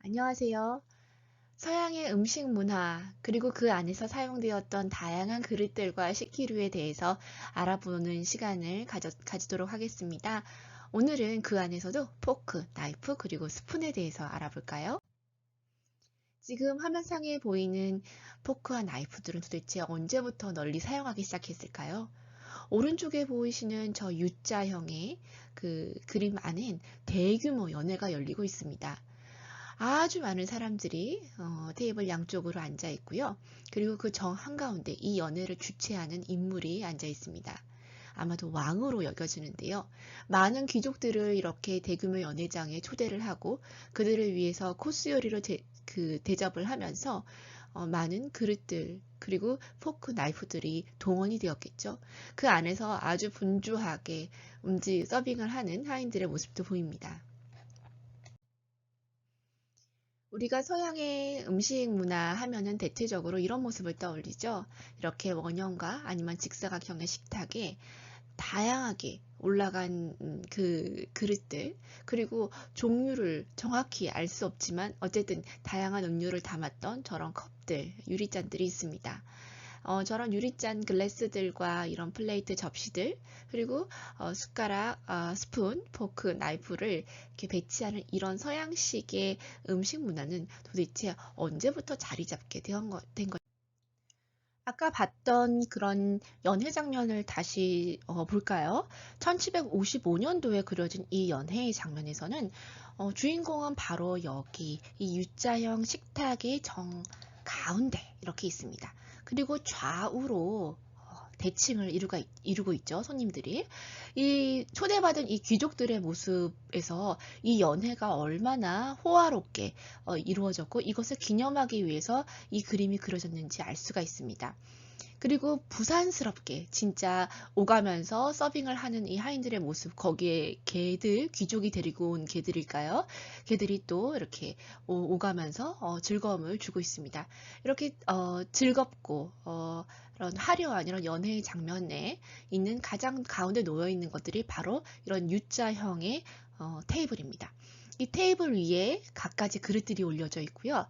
안녕하세요. 서양의 음식 문화, 그리고 그 안에서 사용되었던 다양한 그릇들과 식기류에 대해서 알아보는 시간을 가지도록 하겠습니다. 오늘은 그 안에서도 포크, 나이프, 그리고 스푼에 대해서 알아볼까요? 지금 화면상에 보이는 포크와 나이프들은 도대체 언제부터 널리 사용하기 시작했을까요? 오른쪽에 보이시는 저 U자형의 그 그림 안엔 대규모 연회가 열리고 있습니다. 아주 많은 사람들이 테이블 양쪽으로 앉아 있고요. 그리고 그 정 한가운데 이 연회를 주최하는 인물이 앉아 있습니다. 아마도 왕으로 여겨지는데요. 많은 귀족들을 이렇게 대규모 연회장에 초대를 하고 그들을 위해서 코스 요리로 대접을 하면서 많은 그릇들 그리고 포크, 나이프들이 동원이 되었겠죠. 그 안에서 아주 분주하게 서빙을 하는 하인들의 모습도 보입니다. 우리가 서양의 음식 문화 하면은 대체적으로 이런 모습을 떠올리죠. 이렇게 원형과 아니면 직사각형의 식탁에 다양하게 올라간 그 그릇들, 그리고 종류를 정확히 알 수 없지만 어쨌든 다양한 음료를 담았던 저런 컵들, 유리잔들이 있습니다. 저런 유리잔 글래스들과 이런 플레이트 접시들, 그리고 숟가락, 스푼, 포크, 나이프를 이렇게 배치하는 이런 서양식의 음식 문화는 도대체 언제부터 자리 잡게 된 것? 아까 봤던 그런 연회 장면을 다시 볼까요? 1755년도에 그려진 이 연회의 장면에서는 주인공은 바로 여기 이 U자형 식탁의 정 가운데 이렇게 있습니다. 그리고 좌우로 대칭을 이루고 있죠, 손님들이. 이 초대받은 이 귀족들의 모습에서 이 연회가 얼마나 호화롭게 이루어졌고 이것을 기념하기 위해서 이 그림이 그려졌는지 알 수가 있습니다. 그리고 부산스럽게 진짜 오가면서 서빙을 하는 이 하인들의 모습, 거기에 개들, 귀족이 데리고 온 개들일까요? 개들이 또 이렇게 오가면서 즐거움을 주고 있습니다. 이렇게 즐겁고 이런 화려한 이런 연회의 장면에 있는 가장 가운데 놓여 있는 것들이 바로 이런 U자형의 테이블입니다. 이 테이블 위에 갖가지 그릇들이 올려져 있고요.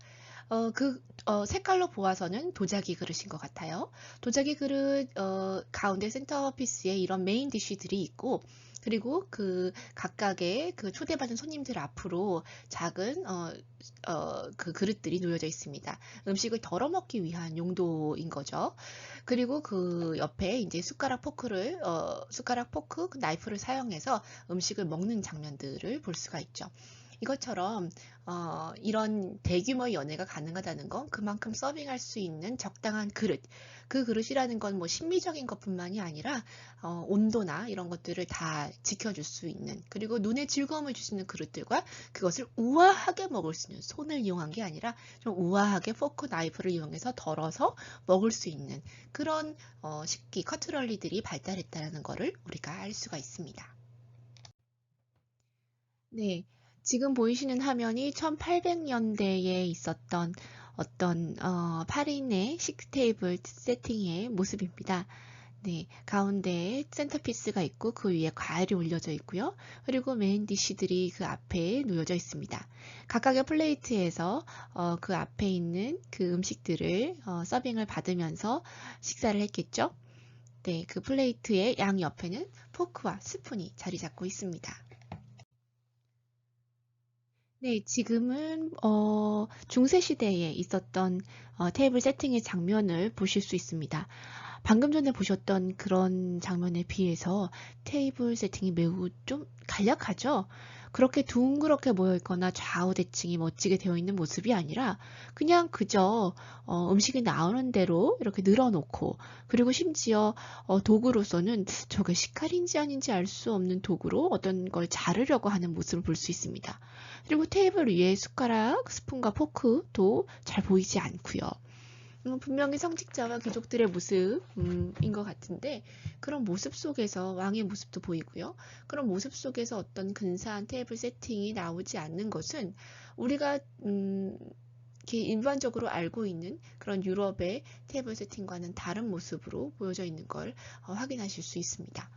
색깔로 보아서는 도자기 그릇인 것 같아요. 도자기 그릇 가운데 센터피스에 이런 메인 디쉬들이 있고, 그리고 그 각각의 그 초대받은 손님들 앞으로 작은 그 그릇들이 놓여져 있습니다. 음식을 덜어 먹기 위한 용도인 거죠. 그리고 그 옆에 이제 숟가락, 포크, 그 나이프를 사용해서 음식을 먹는 장면들을 볼 수가 있죠. 이것처럼 이런 대규모 연회가 가능하다는 건 그만큼 서빙할 수 있는 적당한 그릇, 그 그릇이라는 건 뭐 심미적인 것뿐만이 아니라 온도나 이런 것들을 다 지켜줄 수 있는, 그리고 눈에 즐거움을 줄 수 있는 그릇들과 그것을 우아하게 먹을 수 있는, 손을 이용한 게 아니라 좀 우아하게 포크, 나이프를 이용해서 덜어서 먹을 수 있는 그런 식기, 커트럴리들이 발달했다는 것을 우리가 알 수가 있습니다. 네, 지금 보이시는 화면이 1800년대에 있었던 어떤 8인의 식테이블 세팅의 모습입니다. 네, 가운데에 센터피스가 있고 그 위에 과일이 올려져 있고요. 그리고 메인 디쉬들이 그 앞에 놓여져 있습니다. 각각의 플레이트에서 그 앞에 있는 그 음식들을 서빙을 받으면서 식사를 했겠죠. 네, 그 플레이트의 양 옆에는 포크와 스푼이 자리 잡고 있습니다. 네, 지금은 중세 시대에 있었던 테이블 세팅의 장면을 보실 수 있습니다. 방금 전에 보셨던 그런 장면에 비해서 테이블 세팅이 매우 좀 간략하죠? 그렇게 둥그렇게 모여 있거나 좌우 대칭이 멋지게 되어 있는 모습이 아니라 그냥 그저 음식이 나오는 대로 이렇게 늘어놓고, 그리고 심지어 도구로서는 저게 식칼인지 아닌지 알 수 없는 도구로 어떤 걸 자르려고 하는 모습을 볼 수 있습니다. 그리고 테이블 위에 숟가락, 스푼과 포크도 잘 보이지 않고요. 분명히 성직자와 귀족들의 모습인 것 같은데, 그런 모습 속에서 왕의 모습도 보이고요. 그런 모습 속에서 어떤 근사한 테이블 세팅이 나오지 않는 것은 우리가 이렇게 일반적으로 알고 있는 그런 유럽의 테이블 세팅과는 다른 모습으로 보여져 있는 걸 확인하실 수 있습니다.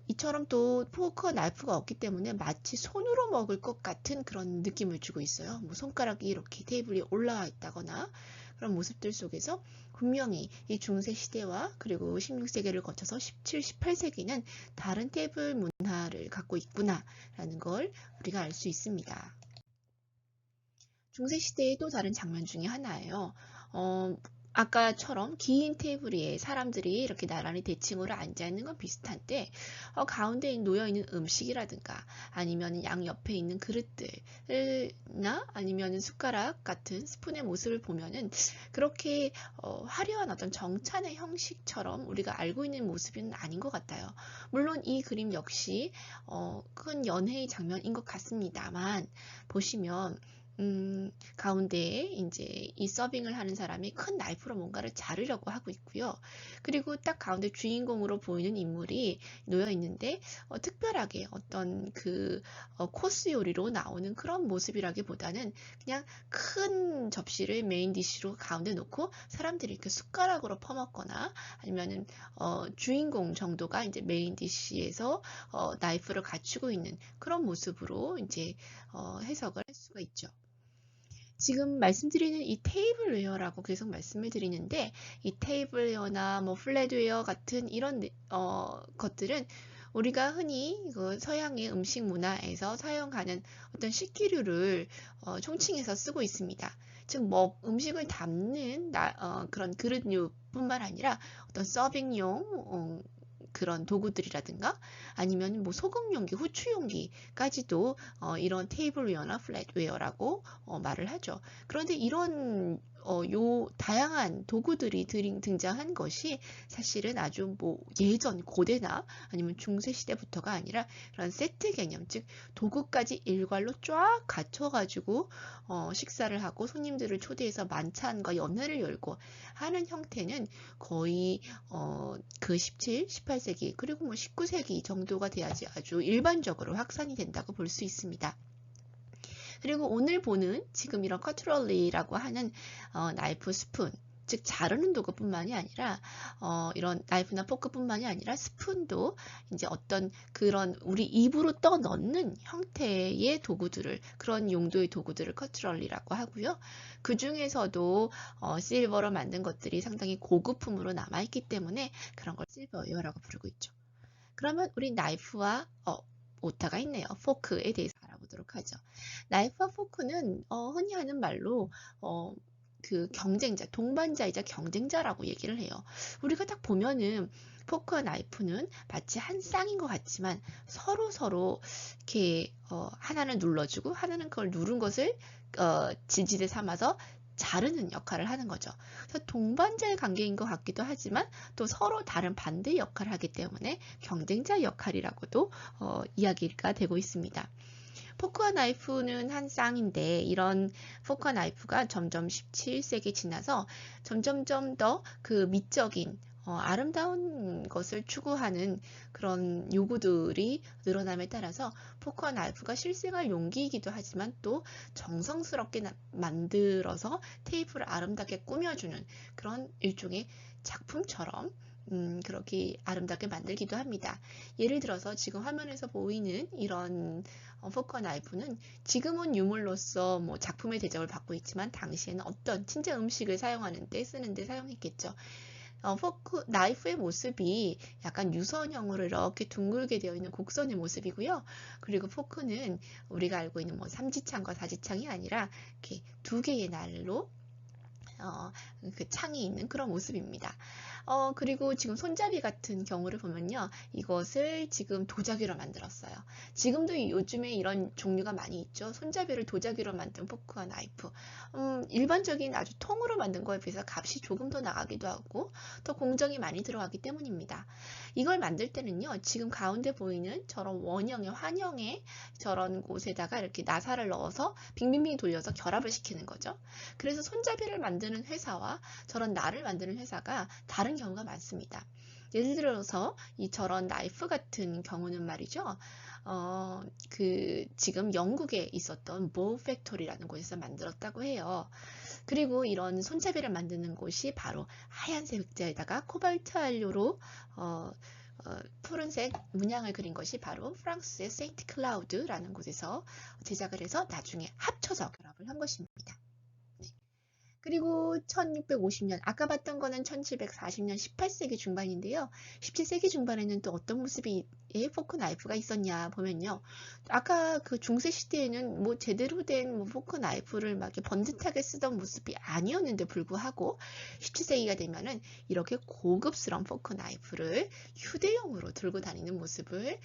이처럼 또 포크와 나이프가 없기 때문에 마치 손으로 먹을 것 같은 그런 느낌을 주고 있어요. 뭐 손가락이 이렇게 테이블 위에 올라와 있다거나 그런 모습들 속에서 분명히 이 중세 시대와 그리고 16세기를 거쳐서 17, 18세기는 다른 테이블 문화를 갖고 있구나라는 걸 우리가 알 수 있습니다. 중세 시대의 또 다른 장면 중에 하나예요. 아까처럼 긴 테이블 위에 사람들이 이렇게 나란히 대칭으로 앉아 있는 건 비슷한데, 가운데 놓여 있는 음식이라든가 아니면 양 옆에 있는 그릇들나 아니면 숟가락 같은 스푼의 모습을 보면은 그렇게 화려한 어떤 정찬의 형식처럼 우리가 알고 있는 모습은 아닌 것 같아요. 물론 이 그림 역시 큰 연회의 장면인 것 같습니다만 보시면 가운데에 이제 이 서빙을 하는 사람이 큰 나이프로 뭔가를 자르려고 하고 있고요. 그리고 딱 가운데 주인공으로 보이는 인물이 놓여 있는데 특별하게 어떤 그 코스 요리로 나오는 그런 모습이라기보다는 그냥 큰 접시를 메인 디쉬로 가운데 놓고 사람들이 이렇게 숟가락으로 퍼먹거나 아니면은 주인공 정도가 이제 메인 디쉬에서 나이프를 갖추고 있는 그런 모습으로 이제 해석을 할 수가 있죠. 지금 말씀드리는 이 테이블웨어라고 계속 말씀을 드리는데 이 테이블웨어나 뭐 플랫웨어 같은 이런 것들은 우리가 흔히 그 서양의 음식 문화에서 사용하는 어떤 식기류를 총칭해서 쓰고 있습니다. 즉, 뭐 음식을 담는 그런 그릇류뿐만 아니라 어떤 서빙용 그런 도구들이라든가 아니면 뭐 소금 용기, 후추 용기까지도 이런 테이블웨어나 플랫웨어라고 말을 하죠. 그런데 이런 요 다양한 도구들이 등장한 것이 사실은 아주 뭐 예전 고대나 아니면 중세 시대부터가 아니라 그런 세트 개념, 즉 도구까지 일괄로 쫙 갖춰가지고 식사를 하고 손님들을 초대해서 만찬과 연회를 열고 하는 형태는 거의 그 17, 18세기 그리고 뭐 19세기 정도가 돼야지 아주 일반적으로 확산이 된다고 볼 수 있습니다. 그리고 오늘 보는 지금 이런 커트럴리라고 하는 나이프, 스푼, 즉 자르는 도구뿐만이 아니라 이런 나이프나 포크뿐만이 아니라 스푼도 이제 어떤 그런 우리 입으로 떠 넣는 형태의 도구들을 그런 용도의 도구들을 커트럴리라고 하고요. 그 중에서도 실버로 만든 것들이 상당히 고급품으로 남아있기 때문에 그런 걸 실버웨어라고 부르고 있죠. 그러면 우리 나이프와 오타가 있네요. 포크에 대해서 알아보도록 하죠. 나이프와 포크는 흔히 하는 말로 그 경쟁자, 동반자이자 경쟁자라고 얘기를 해요. 우리가 딱 보면은 포크와 나이프는 마치 한 쌍인 것 같지만 서로 이렇게 하나는 눌러주고 하나는 그걸 누른 것을 지지대 삼아서 자르는 역할을 하는 거죠. 그래서 동반자의 관계인 것 같기도 하지만 또 서로 다른 반대 역할을 하기 때문에 경쟁자 역할이라고도 이야기가 되고 있습니다. 포크와 나이프는 한 쌍인데 이런 포크와 나이프가 점점 17세기 지나서 점점점 더 그 미적인 아름다운 것을 추구하는 그런 요구들이 늘어남에 따라서 포크와 나이프가 실생활 용기이기도 하지만 또 정성스럽게 만들어서 테이프를 아름답게 꾸며주는 그런 일종의 작품처럼 그렇게 아름답게 만들기도 합니다. 예를 들어서 지금 화면에서 보이는 이런 포크와 나이프는 지금은 유물로서 뭐 작품의 대접을 받고 있지만 당시에는 어떤 진짜 음식을 사용하는데 쓰는데 사용했겠죠. 나이프의 모습이 약간 유선형으로 이렇게 둥글게 되어 있는 곡선의 모습이고요. 그리고 포크는 우리가 알고 있는 뭐 삼지창과 사지창이 아니라 이렇게 두 개의 날로 그 창이 있는 그런 모습입니다. 그리고 지금 손잡이 같은 경우를 보면요. 이것을 지금 도자기로 만들었어요. 지금도 요즘에 이런 종류가 많이 있죠. 손잡이를 도자기로 만든 포크와 나이프. 일반적인 아주 통으로 만든 거에 비해서 값이 조금 더 나가기도 하고 더 공정이 많이 들어가기 때문입니다. 이걸 만들 때는요. 지금 가운데 보이는 저런 원형의 환형의 저런 곳에다가 이렇게 나사를 넣어서 빙빙빙 돌려서 결합을 시키는 거죠. 그래서 손잡이를 만드는 회사와 저런 날을 만드는 회사가 다른 경우가 많습니다. 예를 들어서 이 저런 나이프 같은 경우는 말이죠. 지금 영국에 있었던 보 팩토리라는 곳에서 만들었다고 해요. 그리고 이런 손잡이를 만드는 곳이 바로 하얀색 액자에다가 코발트 안료로 푸른색 문양을 그린 것이 바로 프랑스의 세인트 클라우드라는 곳에서 제작을 해서 나중에 합쳐서 결합을 한 것입니다. 그리고 1650년, 아까 봤던 거는 1740년 18세기 중반인데요. 17세기 중반에는 또 어떤 모습의 포크 나이프가 있었냐 보면요. 아까 그 중세 시대에는 뭐 제대로 된 포크 나이프를 막 번듯하게 쓰던 모습이 아니었는데 불구하고 17세기가 되면은 이렇게 고급스러운 포크 나이프를 휴대용으로 들고 다니는 모습을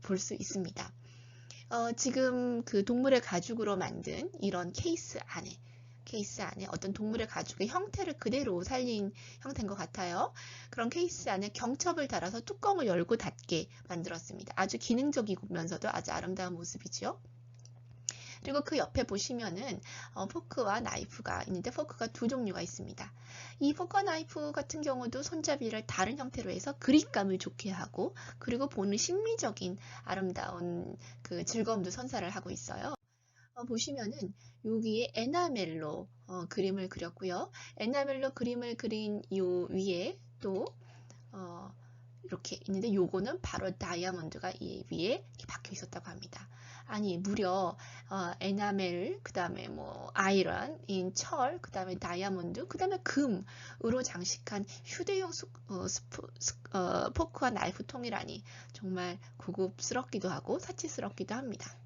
볼 수 있습니다. 지금 그 동물의 가죽으로 만든 이런 케이스 안에 어떤 동물의 가죽의 형태를 그대로 살린 형태인 것 같아요. 그런 케이스 안에 경첩을 달아서 뚜껑을 열고 닫게 만들었습니다. 아주 기능적이면서도 아주 아름다운 모습이죠. 그리고 그 옆에 보시면은 포크와 나이프가 있는데 포크가 두 종류가 있습니다. 이 포크와 나이프 같은 경우도 손잡이를 다른 형태로 해서 그립감을 좋게 하고 그리고 보는 심미적인 아름다운 그 즐거움도 선사를 하고 있어요. 보시면은 여기에 에나멜로 그림을 그렸고요. 에나멜로 그림을 그린 요 위에 또 이렇게 있는데 요거는 바로 다이아몬드가 이 위에 이렇게 박혀 있었다고 합니다. 아니 무려 에나멜, 그 다음에 뭐 아이런, 철, 그 다음에 다이아몬드, 그 다음에 금으로 장식한 휴대용 포크와 나이프 통이라니 정말 고급스럽기도 하고 사치스럽기도 합니다.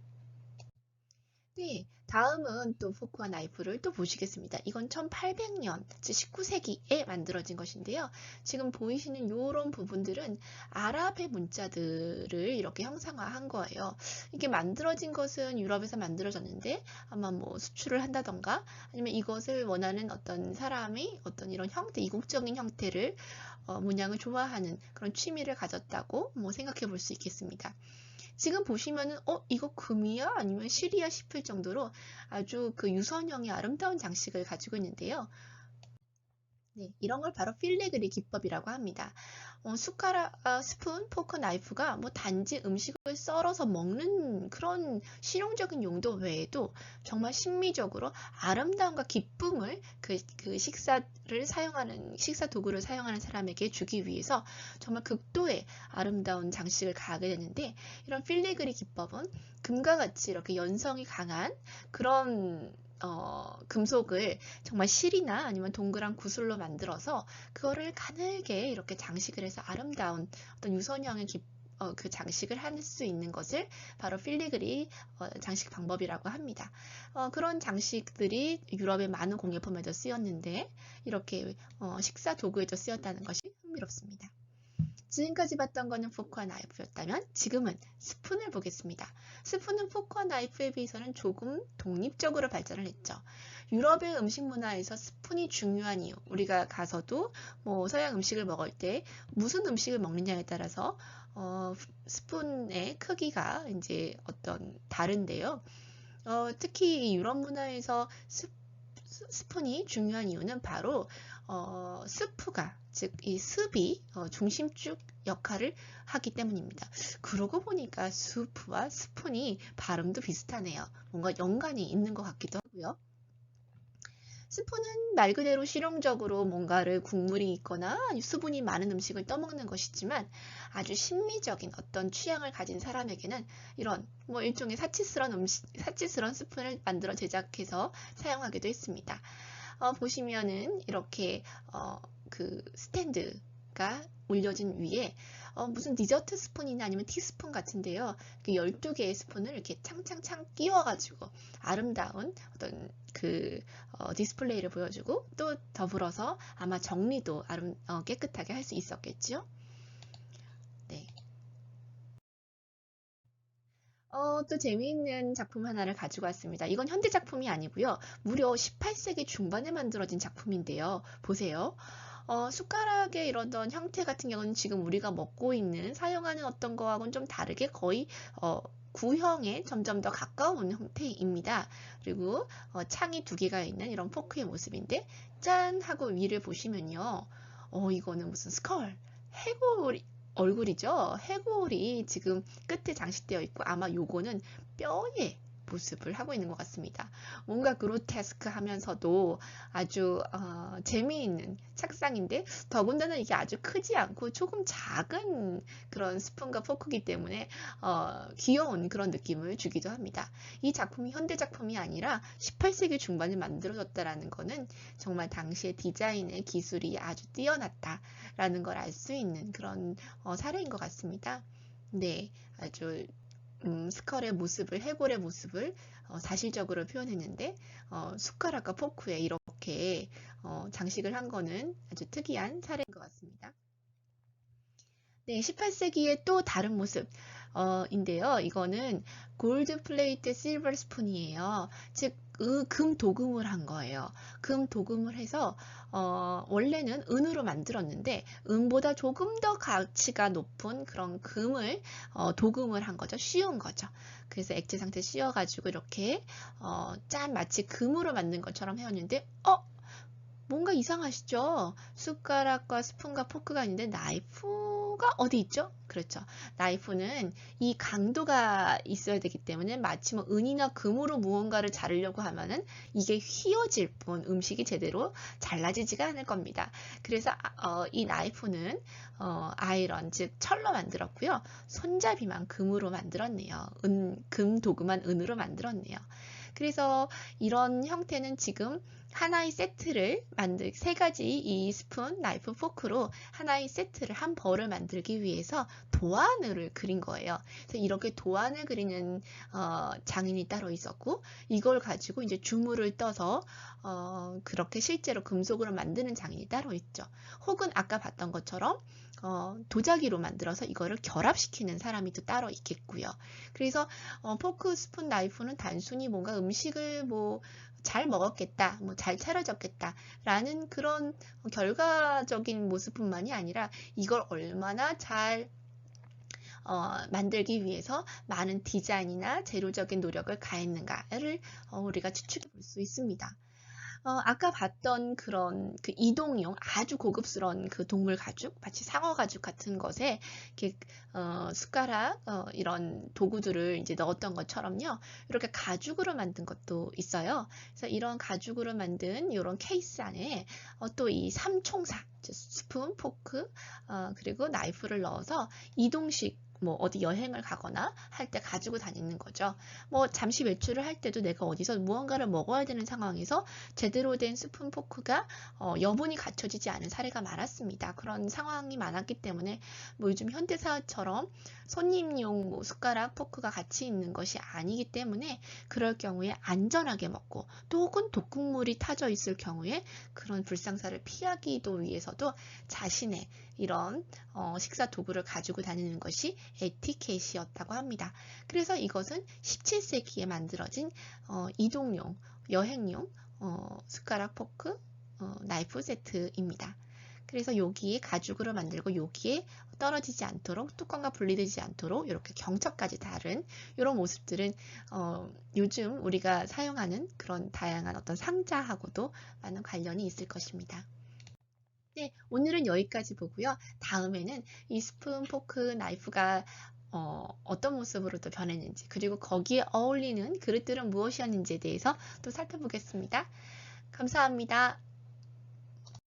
네, 다음은 또 포크와 나이프를 또 보시겠습니다. 이건 1800년, 즉 19세기에 만들어진 것인데요. 지금 보이시는 이런 부분들은 아랍의 문자들을 이렇게 형상화한 거예요. 이게 만들어진 것은 유럽에서 만들어졌는데 아마 뭐 수출을 한다던가 아니면 이것을 원하는 어떤 사람이 어떤 이런 형태, 이국적인 형태를 문양을 좋아하는 그런 취미를 가졌다고 뭐 생각해 볼 수 있겠습니다. 지금 보시면은 이거 금이야? 아니면 실이야? 싶을 정도로 아주 그 유선형의 아름다운 장식을 가지고 있는데요. 네, 이런 걸 바로 필레그리 기법이라고 합니다. 숟가락, 스푼, 포크, 나이프가 뭐 단지 음식을 썰어서 먹는 그런 실용적인 용도 외에도 정말 심미적으로 아름다움과 기쁨을 그 식사 도구를 사용하는 사람에게 주기 위해서 정말 극도의 아름다운 장식을 가하게 되는데 이런 필레그리 기법은 금과 같이 이렇게 연성이 강한 그런 금속을 정말 실이나 아니면 동그란 구슬로 만들어서 그거를 가늘게 이렇게 장식을 해서 아름다운 어떤 유선형의 그 장식을 할 수 있는 것을 바로 필리그리 장식 방법이라고 합니다. 그런 장식들이 유럽의 많은 공예품에도 쓰였는데 이렇게 식사 도구에도 쓰였다는 것이 흥미롭습니다. 지금까지 봤던 거는 포크와 나이프였다면 지금은 스푼을 보겠습니다. 스푼은 포크와 나이프에 비해서는 조금 독립적으로 발전을 했죠. 유럽의 음식 문화에서 스푼이 중요한 이유, 우리가 가서도 뭐 서양 음식을 먹을 때 무슨 음식을 먹느냐에 따라서 스푼의 크기가 이제 어떤 다른데요. 특히 유럽 문화에서 스푼이 중요한 이유는 바로 스프가 즉 이 습이 중심축 역할을 하기 때문입니다. 그러고 보니까 수프와 스푼이 발음도 비슷하네요. 뭔가 연관이 있는 것 같기도 하고요. 스푼은 말 그대로 실용적으로 뭔가를 국물이 있거나 수분이 많은 음식을 떠먹는 것이지만 아주 심미적인 어떤 취향을 가진 사람에게는 이런 뭐 일종의 사치스러운 스푼을 만들어 제작해서 사용하기도 했습니다. 보시면은 이렇게 그 스탠드가 올려진 위에 무슨 디저트 스푼이나 아니면 티스푼 같은데요. 12개의 스푼을 이렇게 창창창 끼워가지고 아름다운 어떤 그 디스플레이를 보여주고 또 더불어서 아마 정리도 깨끗하게 할 수 있었겠죠. 네. 또 재미있는 작품 하나를 가지고 왔습니다. 이건 현대 작품이 아니고요. 무려 18세기 중반에 만들어진 작품인데요. 보세요. 숟가락의 이런 형태 같은 경우는 지금 우리가 먹고 있는 사용하는 어떤 거하고는 좀 다르게 거의 구형에 점점 더 가까운 형태입니다. 그리고 창이 두 개가 있는 이런 포크의 모습인데 짠 하고 위를 보시면요. 이거는 무슨 스컬, 해골 얼굴이죠. 해골이 지금 끝에 장식되어 있고 아마 요거는 뼈에 모습을 하고 있는 것 같습니다. 뭔가 그로테스크 하면서도 아주 재미있는 착상인데, 더군다나 이게 아주 크지 않고 조금 작은 그런 스푼과 포크이기 때문에 귀여운 그런 느낌을 주기도 합니다. 이 작품이 현대 작품이 아니라 18세기 중반에 만들어졌다라는 거는 정말 당시의 디자인의 기술이 아주 뛰어났다라는 걸 알 수 있는 그런 사례인 것 같습니다. 네, 아주 스컬의 모습을, 해골의 모습을 사실적으로 표현했는데 숟가락과 포크에 이렇게 장식을 한 거는 아주 특이한 사례인 것 같습니다. 네, 18세기의 또 다른 모습 인데요. 이거는 골드 플레이트 실버 스푼이에요. 즉, 금 도금을 한 거예요. 금 도금을 해서 원래는 은으로 만들었는데 은보다 조금 더 가치가 높은 그런 금을 도금을 한 거죠. 씌운 거죠. 그래서 액체 상태 씌워가지고 이렇게 짠 마치 금으로 만든 것처럼 해왔는데 뭔가 이상하시죠? 숟가락과 스푼과 포크가 있는데 나이프가 어디 있죠? 그렇죠. 나이프는 이 강도가 있어야 되기 때문에 마치 뭐 은이나 금으로 무언가를 자르려고 하면은 이게 휘어질 뿐 음식이 제대로 잘라지지가 않을 겁니다. 그래서 이 나이프는 아이런 즉 철로 만들었고요. 손잡이만 금으로 만들었네요. 금 도금한 은으로 만들었네요. 그래서 이런 형태는 지금 하나의 세트를 세 가지 이 스푼, 나이프, 포크로 하나의 세트를 한 벌을 만들기 위해서 도안을 그린 거예요. 그래서 이렇게 도안을 그리는 장인이 따로 있었고 이걸 가지고 이제 주물을 떠서 그렇게 실제로 금속으로 만드는 장인이 따로 있죠. 혹은 아까 봤던 것처럼 도자기로 만들어서 이거를 결합시키는 사람이 또 따로 있겠고요. 그래서 포크, 스푼, 나이프는 단순히 뭔가 음식을 뭐 잘 먹었겠다, 뭐 잘 차려졌겠다 라는 그런 결과적인 모습뿐만이 아니라 이걸 얼마나 잘 만들기 위해서 많은 디자인이나 재료적인 노력을 가했는가를 우리가 추측해 볼 수 있습니다. 아까 봤던 그런 그 이동용 아주 고급스러운 그 동물 가죽, 마치 상어 가죽 같은 것에 이렇게 숟가락 이런 도구들을 이제 넣었던 것처럼요. 이렇게 가죽으로 만든 것도 있어요. 그래서 이런 가죽으로 만든 이런 케이스 안에 또 이 삼총사, 스푼, 포크, 그리고 나이프를 넣어서 이동식 뭐 어디 여행을 가거나 할 때 가지고 다니는 거죠. 뭐 잠시 외출을 할 때도 내가 어디서 무언가를 먹어야 되는 상황에서 제대로 된 스푼 포크가 여분이 갖춰지지 않은 사례가 많았습니다. 그런 상황이 많았기 때문에 뭐 요즘 현대사처럼 손님용 뭐 숟가락, 포크가 같이 있는 것이 아니기 때문에 그럴 경우에 안전하게 먹고 또 혹은 독극물이 타져 있을 경우에 그런 불상사를 피하기도 위해서도 자신의 이런 식사 도구를 가지고 다니는 것이 에티켓이었다고 합니다. 그래서 이것은 17세기에 만들어진 이동용, 여행용 숟가락, 포크, 나이프 세트입니다. 그래서 여기에 가죽으로 만들고 여기에 떨어지지 않도록 뚜껑과 분리되지 않도록 이렇게 경첩까지 다른 이런 모습들은 요즘 우리가 사용하는 그런 다양한 어떤 상자하고도 많은 관련이 있을 것입니다. 네, 오늘은 여기까지 보고요. 다음에는 이 스푼, 포크, 나이프가 어떤 모습으로 또 변했는지 그리고 거기에 어울리는 그릇들은 무엇이었는지에 대해서 또 살펴보겠습니다. 감사합니다.